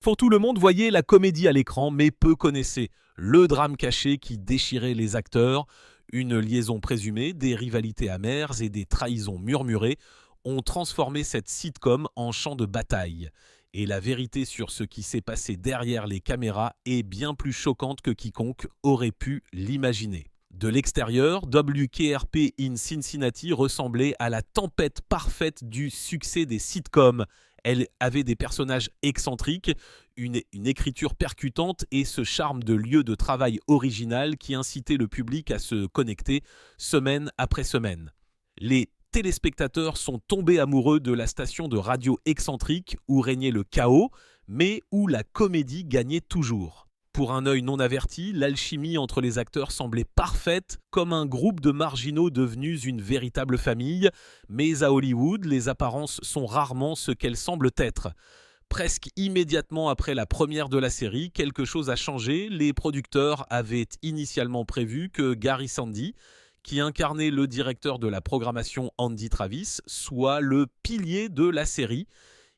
Pour tout le monde voyait la comédie à l'écran, mais peu connaissait le drame caché qui déchirait les acteurs, une liaison présumée, des rivalités amères et des trahisons murmurées ont transformé cette sitcom en champ de bataille. Et la vérité sur ce qui s'est passé derrière les caméras est bien plus choquante que quiconque aurait pu l'imaginer. De l'extérieur, WKRP in Cincinnati ressemblait à la tempête parfaite du succès des sitcoms. Elle avait des personnages excentriques, une écriture percutante et ce charme de lieu de travail original qui incitait le public à se connecter semaine après semaine. Les téléspectateurs sont tombés amoureux de la station de radio excentrique où régnait le chaos, mais où la comédie gagnait toujours. Pour un œil non averti, l'alchimie entre les acteurs semblait parfaite, comme un groupe de marginaux devenus une véritable famille, mais à Hollywood, les apparences sont rarement ce qu'elles semblent être. Presque immédiatement après la première de la série, quelque chose a changé. Les producteurs avaient initialement prévu que Gary Sandy, qui incarnait le directeur de la programmation Andy Travis, soit le pilier de la série.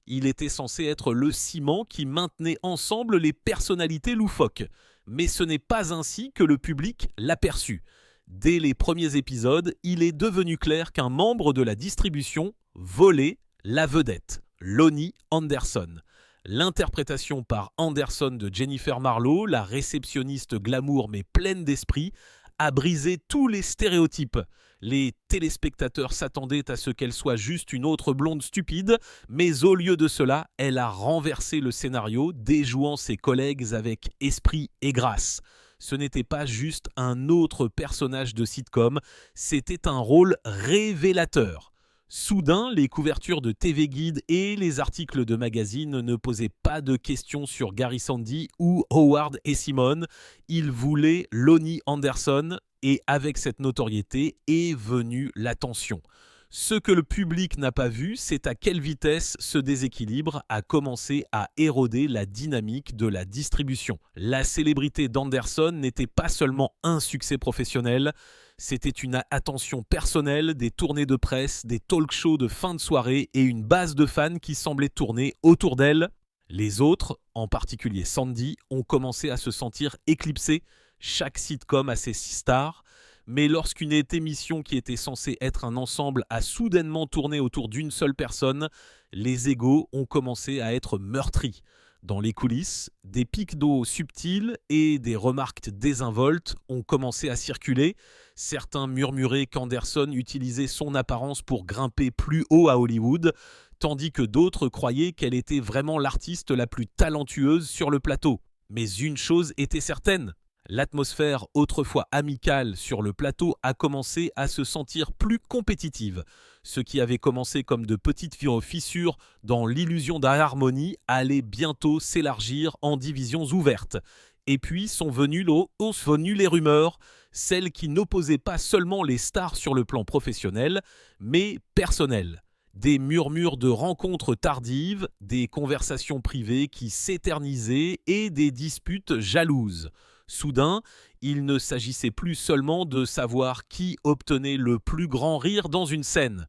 Il était censé être le ciment qui maintenait ensemble les personnalités loufoques. Mais ce n'est pas ainsi que le public l'a perçu. Dès les premiers épisodes, il est devenu clair qu'un membre de la distribution volait la vedette, Lonnie Anderson. L'interprétation par Anderson de Jennifer Marlowe, la réceptionniste glamour mais pleine d'esprit, a brisé tous les stéréotypes. Les téléspectateurs s'attendaient à ce qu'elle soit juste une autre blonde stupide, mais au lieu de cela, elle a renversé le scénario, déjouant ses collègues avec esprit et grâce. Ce n'était pas juste un autre personnage de sitcom, c'était un rôle révélateur. Soudain, les couvertures de TV Guide et les articles de magazines ne posaient pas de questions sur Gary Sandy ou Howard et Simone. Ils voulaient Lonnie Anderson et avec cette notoriété est venue l'attention. Ce que le public n'a pas vu, c'est à quelle vitesse ce déséquilibre a commencé à éroder la dynamique de la distribution. La célébrité d'Anderson n'était pas seulement un succès professionnel, c'était une attention personnelle, des tournées de presse, des talk-shows de fin de soirée et une base de fans qui semblait tourner autour d'elle. Les autres, en particulier Sandy, ont commencé à se sentir éclipsés. Chaque sitcom a ses stars. Mais lorsqu'une émission qui était censée être un ensemble a soudainement tourné autour d'une seule personne, les égos ont commencé à être meurtris. Dans les coulisses, des pics d'eau subtils et des remarques désinvoltes ont commencé à circuler. Certains murmuraient qu'Anderson utilisait son apparence pour grimper plus haut à Hollywood, tandis que d'autres croyaient qu'elle était vraiment l'artiste la plus talentueuse sur le plateau. Mais une chose était certaine. L'atmosphère autrefois amicale sur le plateau a commencé à se sentir plus compétitive. Ce qui avait commencé comme de petites fissures dans l'illusion d'harmonie allait bientôt s'élargir en divisions ouvertes. Et puis sont venues les rumeurs, celles qui n'opposaient pas seulement les stars sur le plan professionnel, mais personnel. Des murmures de rencontres tardives, des conversations privées qui s'éternisaient et des disputes jalouses. Soudain, il ne s'agissait plus seulement de savoir qui obtenait le plus grand rire dans une scène.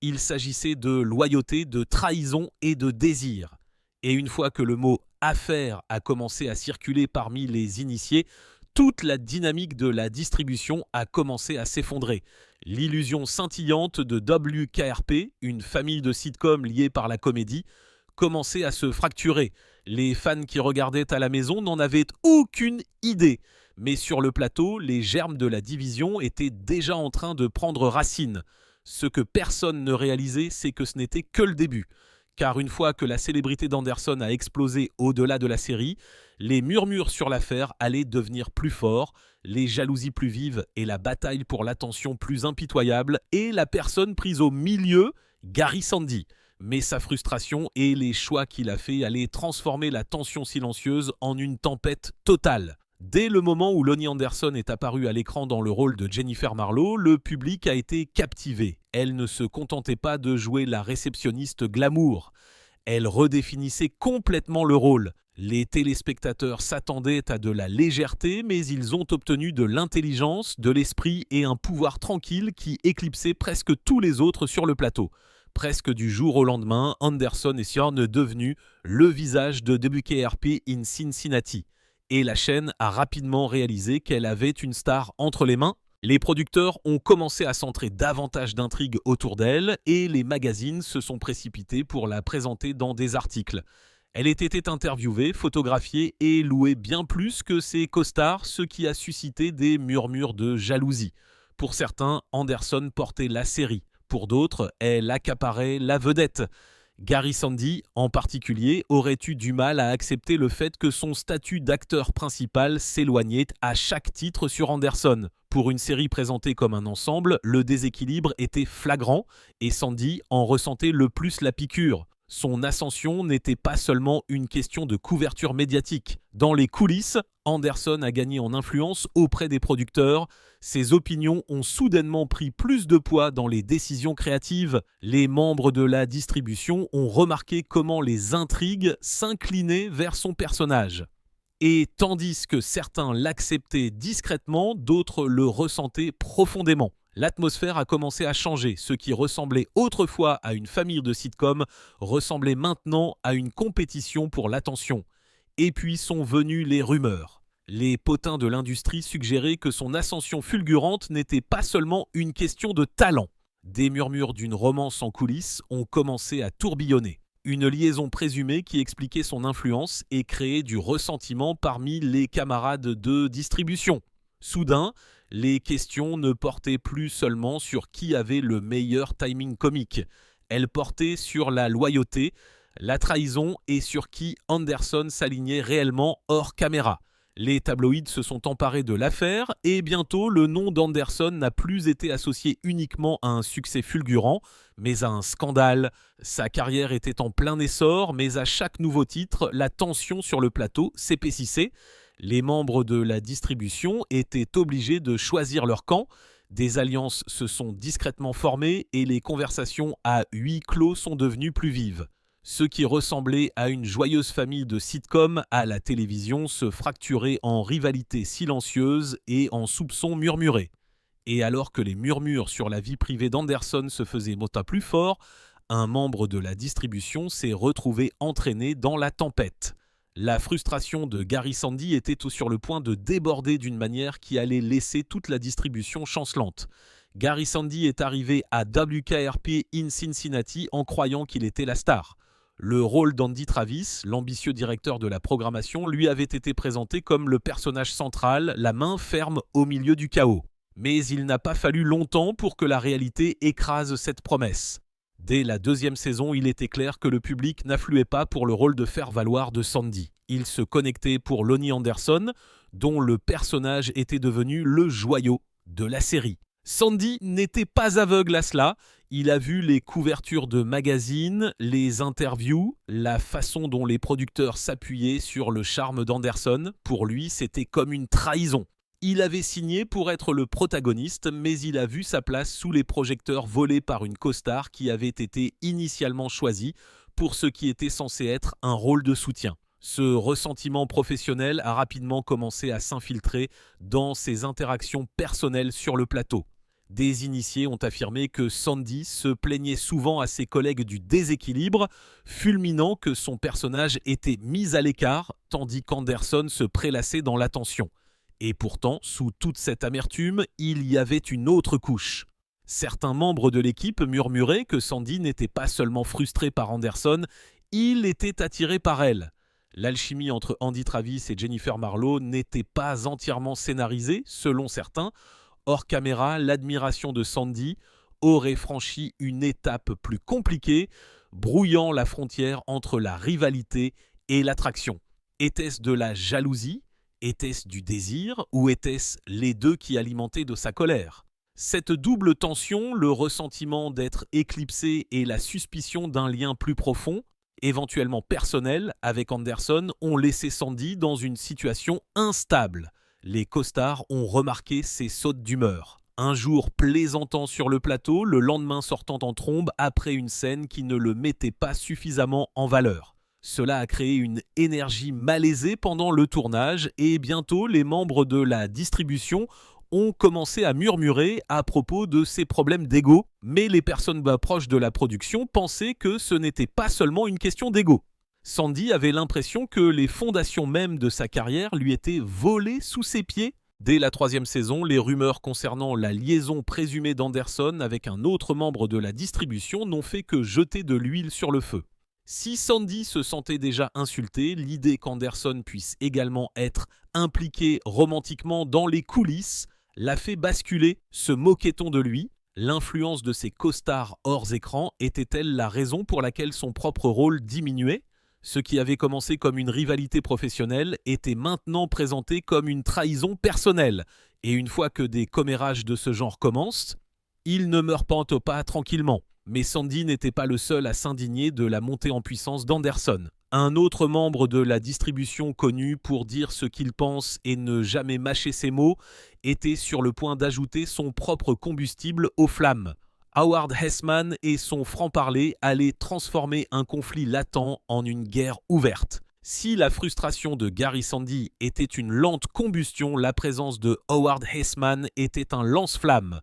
Il s'agissait de loyauté, de trahison et de désir. Et une fois que le mot « affaire » a commencé à circuler parmi les initiés, toute la dynamique de la distribution a commencé à s'effondrer. L'illusion scintillante de WKRP, une famille de sitcoms liée par la comédie, commençait à se fracturer. Les fans qui regardaient à la maison n'en avaient aucune idée. Mais sur le plateau, les germes de la division étaient déjà en train de prendre racine. Ce que personne ne réalisait, c'est que ce n'était que le début. Car une fois que la célébrité d'Anderson a explosé au-delà de la série, les murmures sur l'affaire allaient devenir plus forts, les jalousies plus vives et la bataille pour l'attention plus impitoyable, et la personne prise au milieu, Gary Sandy. Mais sa frustration et les choix qu'il a fait allaient transformer la tension silencieuse en une tempête totale. Dès le moment où Lonnie Anderson est apparue à l'écran dans le rôle de Jennifer Marlowe, le public a été captivé. Elle ne se contentait pas de jouer la réceptionniste glamour. Elle redéfinissait complètement le rôle. Les téléspectateurs s'attendaient à de la légèreté, mais ils ont obtenu de l'intelligence, de l'esprit et un pouvoir tranquille qui éclipsait presque tous les autres sur le plateau. Presque du jour au lendemain, Anderson et Son est devenu le visage de WKRP in Cincinnati. Et la chaîne a rapidement réalisé qu'elle avait une star entre les mains. Les producteurs ont commencé à centrer davantage d'intrigues autour d'elle et les magazines se sont précipités pour la présenter dans des articles. Elle était interviewée, photographiée et louée bien plus que ses co-stars, ce qui a suscité des murmures de jalousie. Pour certains, Anderson portait la série. Pour d'autres, elle accaparait la vedette. Gary Sandy, en particulier, aurait eu du mal à accepter le fait que son statut d'acteur principal s'éloignait à chaque titre sur Anderson. Pour une série présentée comme un ensemble, le déséquilibre était flagrant et Sandy en ressentait le plus la piqûre. Son ascension n'était pas seulement une question de couverture médiatique. Dans les coulisses, Anderson a gagné en influence auprès des producteurs. Ses opinions ont soudainement pris plus de poids dans les décisions créatives. Les membres de la distribution ont remarqué comment les intrigues s'inclinaient vers son personnage. Et tandis que certains l'acceptaient discrètement, d'autres le ressentaient profondément. L'atmosphère a commencé à changer. Ce qui ressemblait autrefois à une famille de sitcoms ressemblait maintenant à une compétition pour l'attention. Et puis sont venues les rumeurs. Les potins de l'industrie suggéraient que son ascension fulgurante n'était pas seulement une question de talent. Des murmures d'une romance en coulisses ont commencé à tourbillonner. Une liaison présumée qui expliquait son influence et créait du ressentiment parmi les camarades de distribution. Soudain, les questions ne portaient plus seulement sur qui avait le meilleur timing comique. Elles portaient sur la loyauté, la trahison et sur qui Anderson s'alignait réellement hors caméra. Les tabloïds se sont emparés de l'affaire et bientôt le nom d'Anderson n'a plus été associé uniquement à un succès fulgurant, mais à un scandale. Sa carrière était en plein essor, mais à chaque nouveau titre, la tension sur le plateau s'épaississait. Les membres de la distribution étaient obligés de choisir leur camp. Des alliances se sont discrètement formées et les conversations à huis clos sont devenues plus vives. Ce qui ressemblait à une joyeuse famille de sitcoms à la télévision se fracturait en rivalités silencieuses et en soupçons murmurés. Et alors que les murmures sur la vie privée d'Anderson se faisaient mot à plus fort, un membre de la distribution s'est retrouvé entraîné dans la tempête. La frustration de Gary Sandy était sur le point de déborder d'une manière qui allait laisser toute la distribution chancelante. Gary Sandy est arrivé à WKRP in Cincinnati en croyant qu'il était la star. Le rôle d'Andy Travis, l'ambitieux directeur de la programmation, lui avait été présenté comme le personnage central, la main ferme au milieu du chaos. Mais il n'a pas fallu longtemps pour que la réalité écrase cette promesse. Dès la deuxième saison, il était clair que le public n'affluait pas pour le rôle de faire-valoir de Sandy. Il se connectait pour Lonnie Anderson, dont le personnage était devenu le joyau de la série. Sandy n'était pas aveugle à cela. Il a vu les couvertures de magazines, les interviews, la façon dont les producteurs s'appuyaient sur le charme d'Anderson. Pour lui, c'était comme une trahison. Il avait signé pour être le protagoniste, mais il a vu sa place sous les projecteurs volés par une co-star qui avait été initialement choisie pour ce qui était censé être un rôle de soutien. Ce ressentiment professionnel a rapidement commencé à s'infiltrer dans ses interactions personnelles sur le plateau. Des initiés ont affirmé que Sandy se plaignait souvent à ses collègues du déséquilibre, fulminant que son personnage était mis à l'écart, tandis qu'Anderson se prélassait dans l'attention. Et pourtant, sous toute cette amertume, il y avait une autre couche. Certains membres de l'équipe murmuraient que Sandy n'était pas seulement frustré par Anderson, il était attiré par elle. L'alchimie entre Andy Travis et Jennifer Marlowe n'était pas entièrement scénarisée, selon certains. Hors caméra, l'admiration de Sandy aurait franchi une étape plus compliquée, brouillant la frontière entre la rivalité et l'attraction. Était-ce de la jalousie ? Était-ce du désir ou était-ce les deux qui alimentaient de sa colère ? Cette double tension, le ressentiment d'être éclipsé et la suspicion d'un lien plus profond, éventuellement personnel, avec Anderson, ont laissé Sandy dans une situation instable. Les co-stars ont remarqué ses sautes d'humeur. Un jour plaisantant sur le plateau, le lendemain sortant en trombe après une scène qui ne le mettait pas suffisamment en valeur. Cela a créé une énergie malaisée pendant le tournage et bientôt les membres de la distribution ont commencé à murmurer à propos de ces problèmes d'ego, mais les personnes proches de la production pensaient que ce n'était pas seulement une question d'ego. Sandy avait l'impression que les fondations mêmes de sa carrière lui étaient volées sous ses pieds. Dès la 3e saison, les rumeurs concernant la liaison présumée d'Anderson avec un autre membre de la distribution n'ont fait que jeter de l'huile sur le feu. Si Sandy se sentait déjà insulté, l'idée qu'Anderson puisse également être impliqué romantiquement dans les coulisses l'a fait basculer. Se moquait-on de lui ? L'influence de ses costards hors écran était-elle la raison pour laquelle son propre rôle diminuait ? Ce qui avait commencé comme une rivalité professionnelle était maintenant présenté comme une trahison personnelle. Et une fois que des commérages de ce genre commencent, ils ne meurent pas tranquillement. Mais Sandy n'était pas le seul à s'indigner de la montée en puissance d'Anderson. Un autre membre de la distribution connu pour dire ce qu'il pense et ne jamais mâcher ses mots était sur le point d'ajouter son propre combustible aux flammes. Howard Hessman et son franc-parler allaient transformer un conflit latent en une guerre ouverte. Si la frustration de Gary Sandy était une lente combustion, la présence de Howard Hessman était un lance-flamme.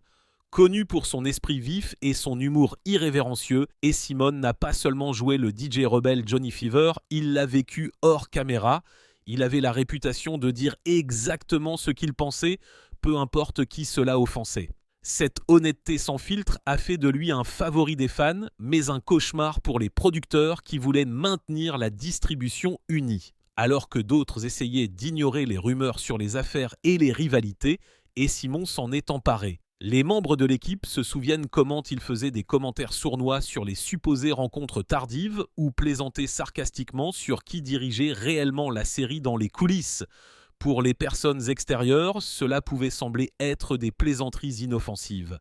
Connu pour son esprit vif et son humour irrévérencieux, Simon n'a pas seulement joué le DJ rebelle Johnny Fever, il l'a vécu hors caméra. Il avait la réputation de dire exactement ce qu'il pensait, peu importe qui cela offensait. Cette honnêteté sans filtre a fait de lui un favori des fans, mais un cauchemar pour les producteurs qui voulaient maintenir la distribution unie. Alors que d'autres essayaient d'ignorer les rumeurs sur les affaires et les rivalités, Simon s'en est emparé. Les membres de l'équipe se souviennent comment il faisait des commentaires sournois sur les supposées rencontres tardives ou plaisantait sarcastiquement sur qui dirigeait réellement la série dans les coulisses. Pour les personnes extérieures, cela pouvait sembler être des plaisanteries inoffensives.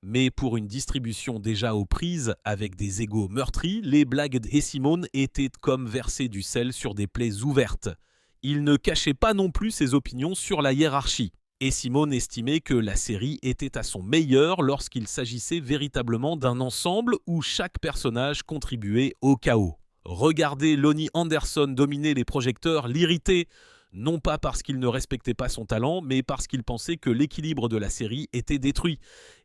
Mais pour une distribution déjà aux prises avec des égos meurtris, les blagues d'Simon étaient comme verser du sel sur des plaies ouvertes. Il ne cachait pas non plus ses opinions sur la hiérarchie. Simon estimait que la série était à son meilleur lorsqu'il s'agissait véritablement d'un ensemble où chaque personnage contribuait au chaos. Regarder Lonnie Anderson dominer les projecteurs l'irritait, non pas parce qu'il ne respectait pas son talent, mais parce qu'il pensait que l'équilibre de la série était détruit.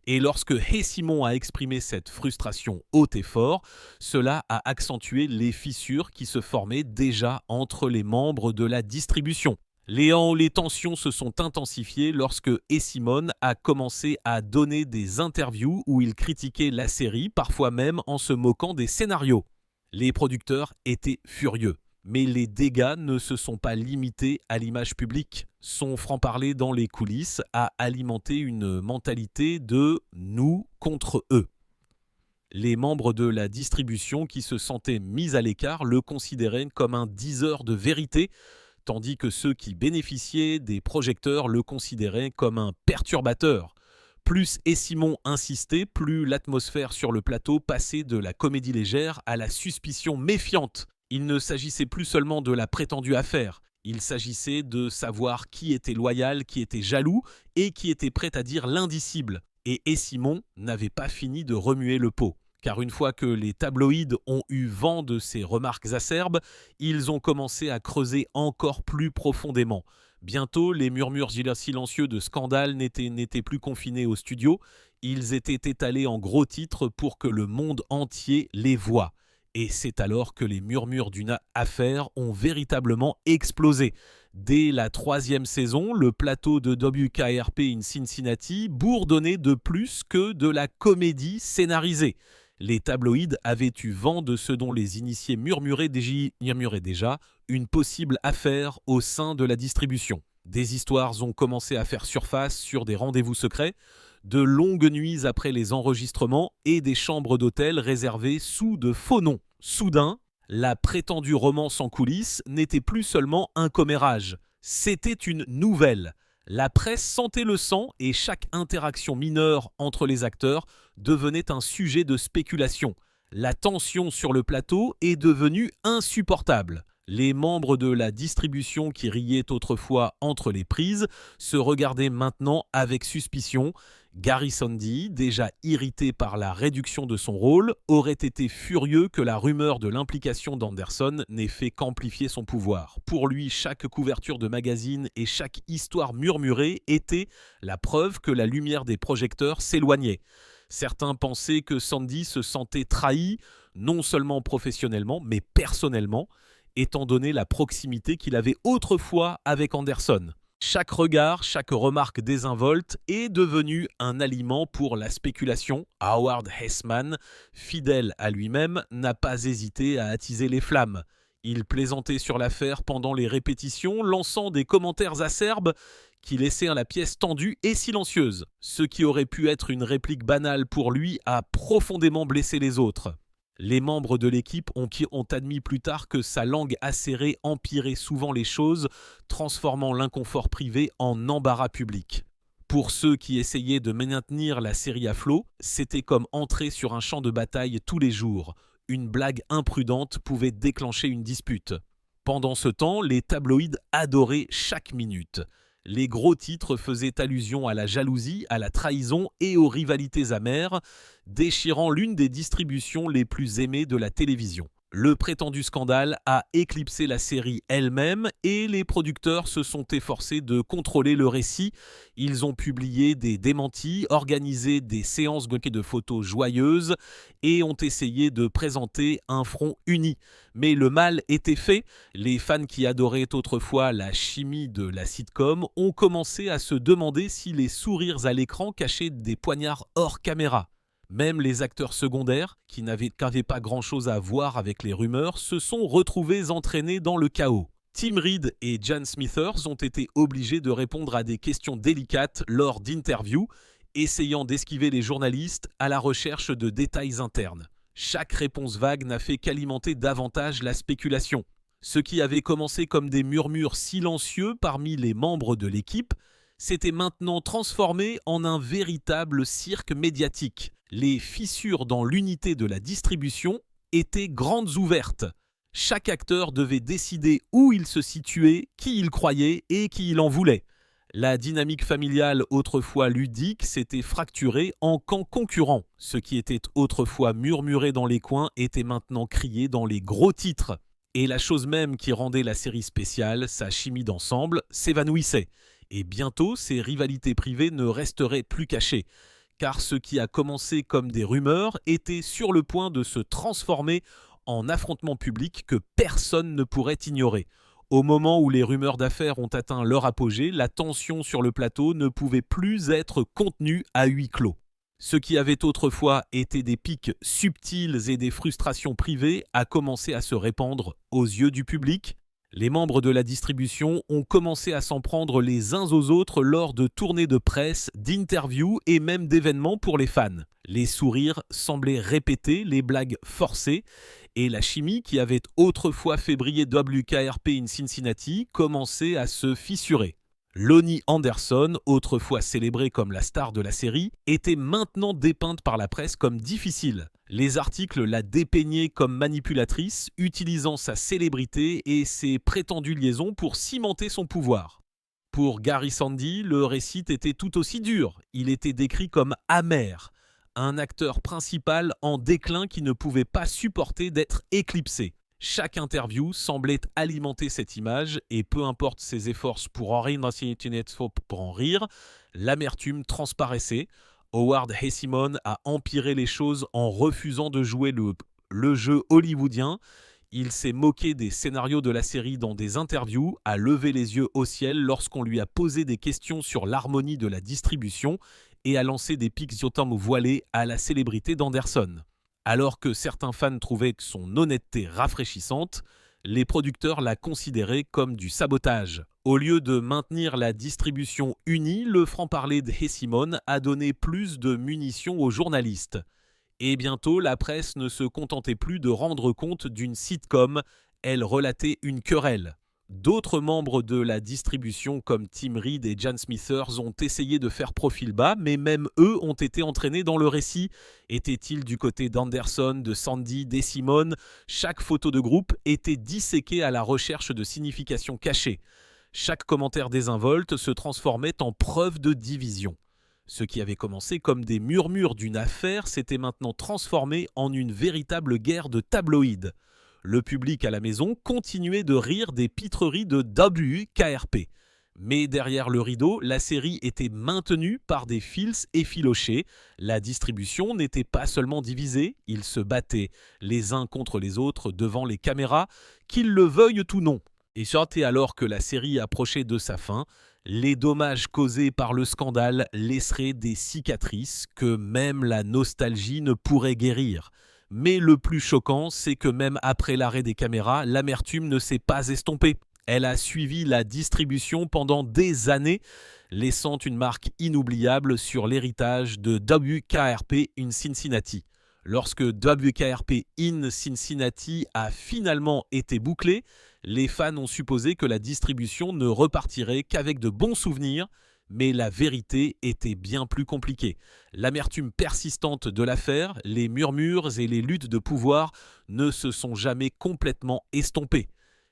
Et lorsque Simon a exprimé cette frustration haute et fort, cela a accentué les fissures qui se formaient déjà entre les membres de la distribution. Les tensions se sont intensifiées lorsque Simon a commencé à donner des interviews où il critiquait la série, parfois même en se moquant des scénarios. Les producteurs étaient furieux. Mais les dégâts ne se sont pas limités à l'image publique. Son franc-parler dans les coulisses a alimenté une mentalité de « nous contre eux ». Les membres de la distribution qui se sentaient mis à l'écart le considéraient comme un diseur de vérité, tandis que ceux qui bénéficiaient des projecteurs le considéraient comme un perturbateur. Plus Simon insistait, plus l'atmosphère sur le plateau passait de la comédie légère à la suspicion méfiante. Il ne s'agissait plus seulement de la prétendue affaire, il s'agissait de savoir qui était loyal, qui était jaloux et qui était prêt à dire l'indicible. Et Simon n'avait pas fini de remuer le pot. Car une fois que les tabloïds ont eu vent de ces remarques acerbes, ils ont commencé à creuser encore plus profondément. Bientôt, les murmures silencieux de scandale n'étaient plus confinés au studio, ils étaient étalés en gros titres pour que le monde entier les voie. Et c'est alors que les murmures d'une affaire ont véritablement explosé. Dès la 3e saison, le plateau de WKRP in Cincinnati bourdonnait de plus que de la comédie scénarisée. Les tabloïds avaient eu vent de ce dont les initiés murmuraient déjà, une possible affaire au sein de la distribution. Des histoires ont commencé à faire surface sur des rendez-vous secrets, de longues nuits après les enregistrements et des chambres d'hôtel réservées sous de faux noms. Soudain, la prétendue romance en coulisses n'était plus seulement un commérage, c'était une nouvelle. La presse sentait le sang et chaque interaction mineure entre les acteurs devenait un sujet de spéculation. La tension sur le plateau est devenue insupportable. Les membres de la distribution qui riaient autrefois entre les prises se regardaient maintenant avec suspicion. Gary Sandy, déjà irrité par la réduction de son rôle, aurait été furieux que la rumeur de l'implication d'Anderson n'ait fait qu'amplifier son pouvoir. Pour lui, chaque couverture de magazine et chaque histoire murmurée était la preuve que la lumière des projecteurs s'éloignait. Certains pensaient que Sandy se sentait trahi, non seulement professionnellement, mais personnellement, étant donné la proximité qu'il avait autrefois avec Anderson. Chaque regard, chaque remarque désinvolte est devenu un aliment pour la spéculation. Howard Hessman, fidèle à lui-même, n'a pas hésité à attiser les flammes. Il plaisantait sur l'affaire pendant les répétitions, lançant des commentaires acerbes qui laissaient la pièce tendue et silencieuse. Ce qui aurait pu être une réplique banale pour lui a profondément blessé les autres. Les membres de l'équipe ont admis plus tard que sa langue acérée empirait souvent les choses, transformant l'inconfort privé en embarras public. Pour ceux qui essayaient de maintenir la série à flot, c'était comme entrer sur un champ de bataille tous les jours. Une blague imprudente pouvait déclencher une dispute. Pendant ce temps, les tabloïds adoraient chaque minute. Les gros titres faisaient allusion à la jalousie, à la trahison et aux rivalités amères, déchirant l'une des distributions les plus aimées de la télévision. Le prétendu scandale a éclipsé la série elle-même et les producteurs se sont efforcés de contrôler le récit. Ils ont publié des démentis, organisé des séances de photos joyeuses et ont essayé de présenter un front uni. Mais le mal était fait. Les fans qui adoraient autrefois la chimie de la sitcom ont commencé à se demander si les sourires à l'écran cachaient des poignards hors caméra. Même les acteurs secondaires, qui n'avaient pas grand-chose à voir avec les rumeurs, se sont retrouvés entraînés dans le chaos. Tim Reed et Jan Smithers ont été obligés de répondre à des questions délicates lors d'interviews, essayant d'esquiver les journalistes à la recherche de détails internes. Chaque réponse vague n'a fait qu'alimenter davantage la spéculation. Ce qui avait commencé comme des murmures silencieux parmi les membres de l'équipe s'était maintenant transformé en un véritable cirque médiatique. Les fissures dans l'unité de la distribution étaient grandes ouvertes. Chaque acteur devait décider où il se situait, qui il croyait et qui il en voulait. La dynamique familiale autrefois ludique s'était fracturée en camps concurrents. Ce qui était autrefois murmuré dans les coins était maintenant crié dans les gros titres. Et la chose même qui rendait la série spéciale, sa chimie d'ensemble, s'évanouissait. Et bientôt, ces rivalités privées ne resteraient plus cachées. Car ce qui a commencé comme des rumeurs était sur le point de se transformer en affrontement public que personne ne pourrait ignorer. Au moment où les rumeurs d'affaires ont atteint leur apogée, la tension sur le plateau ne pouvait plus être contenue à huis clos. Ce qui avait autrefois été des pics subtils et des frustrations privées a commencé à se répandre aux yeux du public. Les membres de la distribution ont commencé à s'en prendre les uns aux autres lors de tournées de presse, d'interviews et même d'événements pour les fans. Les sourires semblaient répétés, les blagues forcées, et la chimie qui avait autrefois fait briller WKRP in Cincinnati commençait à se fissurer. Lonnie Anderson, autrefois célébrée comme la star de la série, était maintenant dépeinte par la presse comme difficile. Les articles la dépeignaient comme manipulatrice, utilisant sa célébrité et ses prétendues liaisons pour cimenter son pouvoir. Pour Gary Sandy, le récit était tout aussi dur. Il était décrit comme amer, un acteur principal en déclin qui ne pouvait pas supporter d'être éclipsé. Chaque interview semblait alimenter cette image et peu importe ses efforts pour en rire, pour en rire, l'amertume transparaissait. Howard Hessimon a empiré les choses en refusant de jouer le jeu hollywoodien. Il s'est moqué des scénarios de la série dans des interviews, a levé les yeux au ciel lorsqu'on lui a posé des questions sur l'harmonie de la distribution et a lancé des pics voilés à la célébrité d'Anderson. Alors que certains fans trouvaient son honnêteté rafraîchissante, les producteurs la considéraient comme du sabotage. Au lieu de maintenir la distribution unie, le franc-parler de Hessimon a donné plus de munitions aux journalistes. Et bientôt, la presse ne se contentait plus de rendre compte d'une sitcom, elle relatait une querelle. D'autres membres de la distribution comme Tim Reed et Jan Smithers ont essayé de faire profil bas, mais même eux ont été entraînés dans le récit. Était-il du côté d'Anderson, de Sandy, d'Hessimon? Chaque photo de groupe était disséquée à la recherche de significations cachées. Chaque commentaire désinvolte se transformait en preuve de division. Ce qui avait commencé comme des murmures d'une affaire s'était maintenant transformé en une véritable guerre de tabloïds. Le public à la maison continuait de rire des pitreries de WKRP. Mais derrière le rideau, la série était maintenue par des fils effilochés. La distribution n'était pas seulement divisée, ils se battaient les uns contre les autres devant les caméras, qu'ils le veuillent ou non. Et surtout alors que la série approchait de sa fin, les dommages causés par le scandale laisseraient des cicatrices que même la nostalgie ne pourrait guérir. Mais le plus choquant, c'est que même après l'arrêt des caméras, l'amertume ne s'est pas estompée. Elle a suivi la distribution pendant des années, laissant une marque inoubliable sur l'héritage de WKRP in Cincinnati. Lorsque WKRP in Cincinnati a finalement été bouclé, les fans ont supposé que la distribution ne repartirait qu'avec de bons souvenirs, mais la vérité était bien plus compliquée. L'amertume persistante de l'affaire, les murmures et les luttes de pouvoir ne se sont jamais complètement estompés.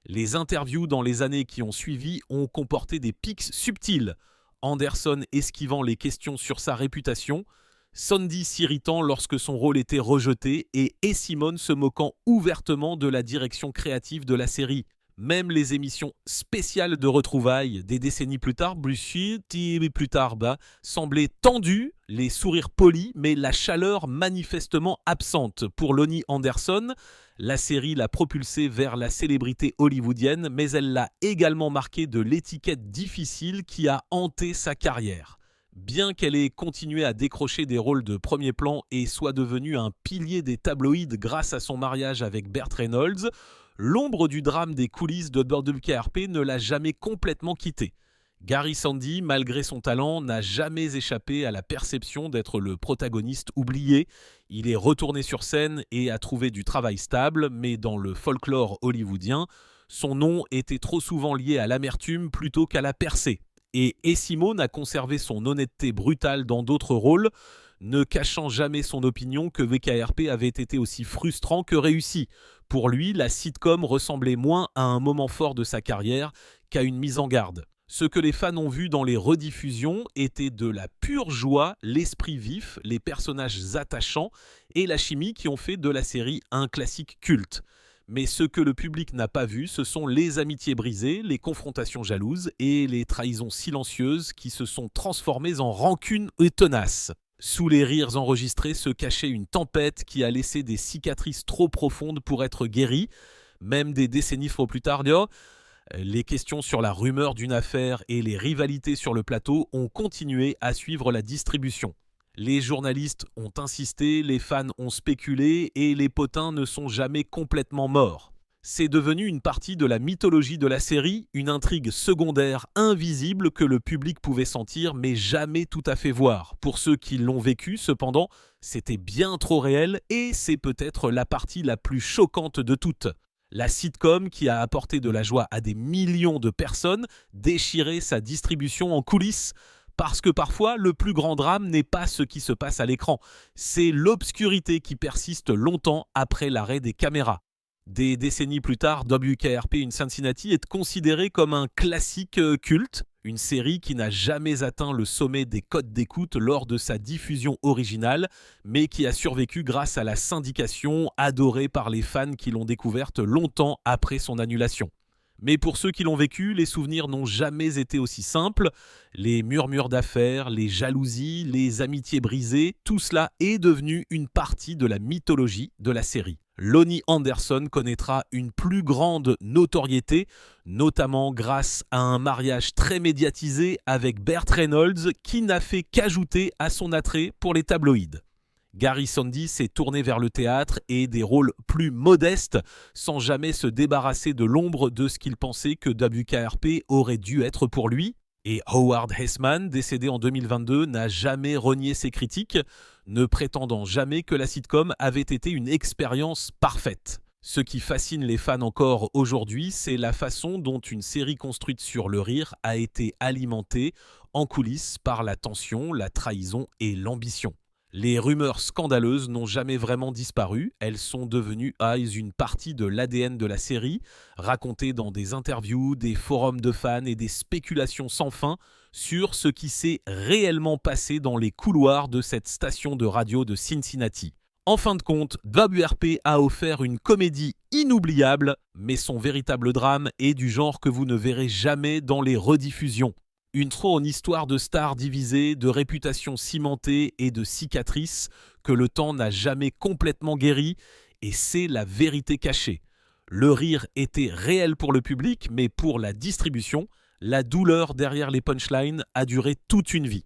Les interviews dans les années qui ont suivi ont comporté des pics subtils. Anderson esquivant les questions sur sa réputation, Sandy s'irritant lorsque son rôle était rejeté et Simone se moquant ouvertement de la direction créative de la série. Même les émissions spéciales de retrouvailles des décennies plus tard, semblaient tendues, les sourires polis, mais la chaleur manifestement absente. Pour Lonnie Anderson, la série l'a propulsée vers la célébrité hollywoodienne, mais elle l'a également marqué de l'étiquette difficile qui a hanté sa carrière. Bien qu'elle ait continué à décrocher des rôles de premier plan et soit devenue un pilier des tabloïds grâce à son mariage avec Burt Reynolds, l'ombre du drame des coulisses de WKRP ne l'a jamais complètement quitté. Gary Sandy, malgré son talent, n'a jamais échappé à la perception d'être le protagoniste oublié. Il est retourné sur scène et a trouvé du travail stable, mais dans le folklore hollywoodien, son nom était trop souvent lié à l'amertume plutôt qu'à la percée. Et Simone a conservé son honnêteté brutale dans d'autres rôles, ne cachant jamais son opinion que WKRP avait été aussi frustrant que réussi. Pour lui, la sitcom ressemblait moins à un moment fort de sa carrière qu'à une mise en garde. Ce que les fans ont vu dans les rediffusions était de la pure joie, l'esprit vif, les personnages attachants et la chimie qui ont fait de la série un classique culte. Mais ce que le public n'a pas vu, ce sont les amitiés brisées, les confrontations jalouses et les trahisons silencieuses qui se sont transformées en rancune et tenaces. Sous les rires enregistrés se cachait une tempête qui a laissé des cicatrices trop profondes pour être guéries. Même des décennies plus tard, les questions sur la rumeur d'une affaire et les rivalités sur le plateau ont continué à suivre la distribution. Les journalistes ont insisté, les fans ont spéculé et les potins ne sont jamais complètement morts. C'est devenu une partie de la mythologie de la série, une intrigue secondaire invisible que le public pouvait sentir mais jamais tout à fait voir. Pour ceux qui l'ont vécu, cependant, c'était bien trop réel et c'est peut-être la partie la plus choquante de toutes. La sitcom qui a apporté de la joie à des millions de personnes déchirait sa distribution en coulisses. Parce que parfois, le plus grand drame n'est pas ce qui se passe à l'écran, c'est l'obscurité qui persiste longtemps après l'arrêt des caméras. Des décennies plus tard, WKRP in Cincinnati est considéré comme un classique culte, une série qui n'a jamais atteint le sommet des cotes d'écoute lors de sa diffusion originale, mais qui a survécu grâce à la syndication adorée par les fans qui l'ont découverte longtemps après son annulation. Mais pour ceux qui l'ont vécu, les souvenirs n'ont jamais été aussi simples. Les murmures d'affaires, les jalousies, les amitiés brisées, tout cela est devenu une partie de la mythologie de la série. Lonnie Anderson connaîtra une plus grande notoriété, notamment grâce à un mariage très médiatisé avec Burt Reynolds qui n'a fait qu'ajouter à son attrait pour les tabloïds. Gary Sandy s'est tourné vers le théâtre et des rôles plus modestes, sans jamais se débarrasser de l'ombre de ce qu'il pensait que WKRP aurait dû être pour lui. Et Howard Hesseman, décédé en 2022, n'a jamais renié ses critiques, ne prétendant jamais que la sitcom avait été une expérience parfaite. Ce qui fascine les fans encore aujourd'hui, c'est la façon dont une série construite sur le rire a été alimentée en coulisses par la tension, la trahison et l'ambition. Les rumeurs scandaleuses n'ont jamais vraiment disparu, elles sont devenues une partie de l'ADN de la série, racontées dans des interviews, des forums de fans et des spéculations sans fin sur ce qui s'est réellement passé dans les couloirs de cette station de radio de Cincinnati. En fin de compte, WRP a offert une comédie inoubliable, mais son véritable drame est du genre que vous ne verrez jamais dans les rediffusions. Une histoire de stars divisées, de réputation cimentée et de cicatrices que le temps n'a jamais complètement guéri, et c'est la vérité cachée. Le rire était réel pour le public, mais pour la distribution, la douleur derrière les punchlines a duré toute une vie.